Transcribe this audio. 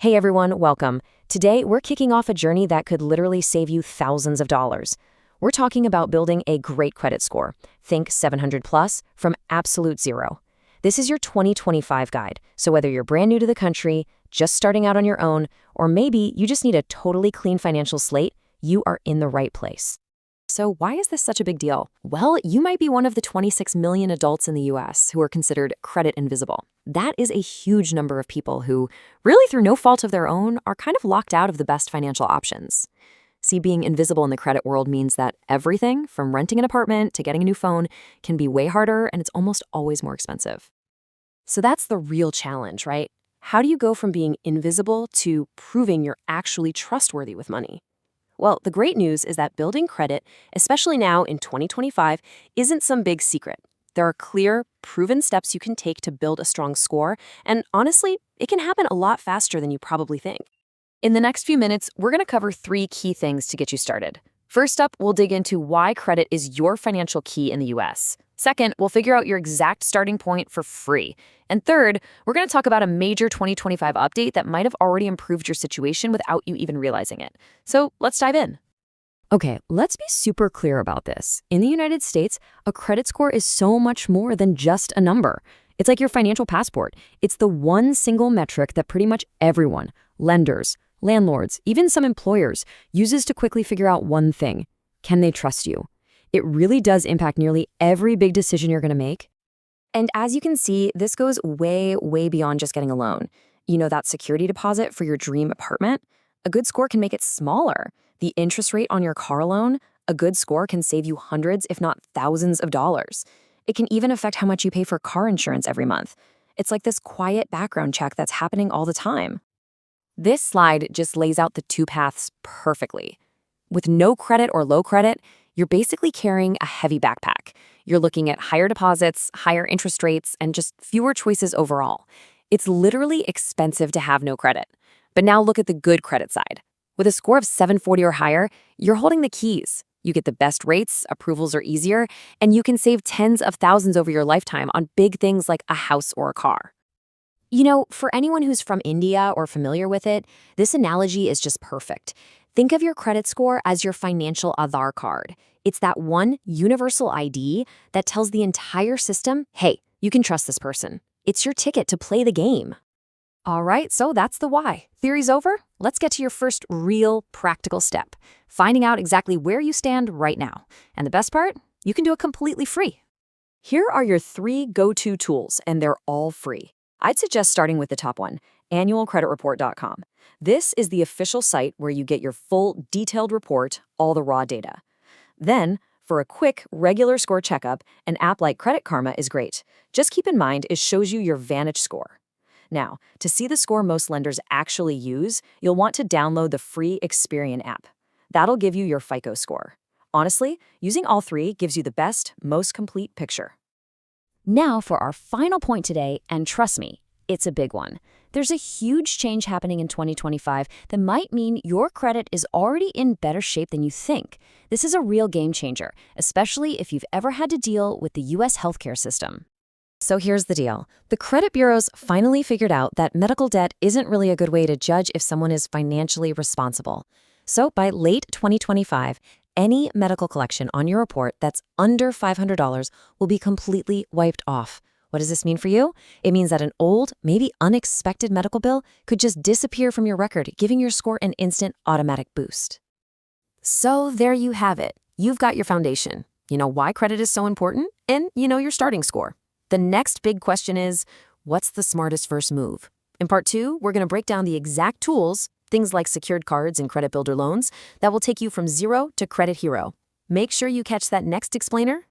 Hey everyone, welcome. Today, we're kicking off a journey that could literally save you thousands of dollars. We're talking about building a great credit score. Think 700 plus from absolute zero. This is your 2025 guide, so whether you're brand new to the country, just starting out on your own, or maybe you just need a totally clean financial slate, you are in the right place. So why is this such a big deal? Well, you might be one of the 26 million adults in the US who are considered credit invisible. That is a huge number of people who, really through no fault of their own, are kind of locked out of the best financial options. See, being invisible in the credit world means that everything, from renting an apartment to getting a new phone, can be way harder and it's almost always more expensive. So that's the real challenge, right? How do you go from being invisible to proving you're actually trustworthy with money? Well, the great news is that building credit, especially now in 2025, isn't some big secret. There are clear, proven steps you can take to build a strong score, and honestly, it can happen a lot faster than you probably think. In the next few minutes, we're going to cover 3 key things to get you started. First up, we'll dig into why credit is your financial key in the US. Second, we'll figure out your exact starting point for free. And third, we're going to talk about a major 2025 update that might have already improved your situation without you even realizing it. So let's dive in. Okay, let's be super clear about this. In the United States, a credit score is so much more than just a number. It's like your financial passport. It's the one single metric that pretty much everyone, lenders, landlords, even some employers, uses to quickly figure out one thing. Can they trust you? It really does impact nearly every big decision you're going to make. And as you can see, this goes way, way beyond just getting a loan. You know that security deposit for your dream apartment? A good score can make it smaller. The interest rate on your car loan? A good score can save you hundreds, if not thousands of dollars. It can even affect how much you pay for car insurance every month. It's like this quiet background check that's happening all the time. This slide just lays out the 2 paths perfectly. With no credit or low credit, you're basically carrying a heavy backpack. You're looking at higher deposits, higher interest rates, and just fewer choices overall. It's literally expensive to have no credit. But now look at the good credit side. With a score of 740 or higher, you're holding the keys. You get the best rates, approvals are easier, and you can save tens of thousands over your lifetime on big things like a house or a car. You know, for anyone who's from India or familiar with it, this analogy is just perfect. Think of your credit score as your financial Aadhaar card. It's that one universal ID that tells the entire system, hey, you can trust this person. It's your ticket to play the game. All right, so that's the why. Theory's over. Let's get to your first real practical step, finding out exactly where you stand right now. And the best part, you can do it completely free. Here are your 3 go-to tools, and they're all free. I'd suggest starting with the top one, annualcreditreport.com. This is the official site where you get your full, detailed report, all the raw data. Then, for a quick, regular score checkup, an app like Credit Karma is great. Just keep in mind it shows you your Vantage score. Now, to see the score most lenders actually use, you'll want to download the free Experian app. That'll give you your FICO score. Honestly, using all 3 gives you the best, most complete picture. Now for our final point today, and trust me, it's a big one. There's a huge change happening in 2025 that might mean your credit is already in better shape than you think. This is a real game changer, especially if you've ever had to deal with the US healthcare system. So here's the deal. The credit bureaus finally figured out that medical debt isn't really a good way to judge if someone is financially responsible. So by late 2025, any medical collection on your report that's under $500 will be completely wiped off. What does this mean for you? It means that an old, maybe unexpected medical bill could just disappear from your record, giving your score an instant automatic boost. So there you have it. You've got your foundation. You know why credit is so important, and you know your starting score. The next big question is, what's the smartest first move? In part 2, we're going to break down the exact tools, things like secured cards and credit builder loans, that will take you from zero to credit hero. Make sure you catch that next explainer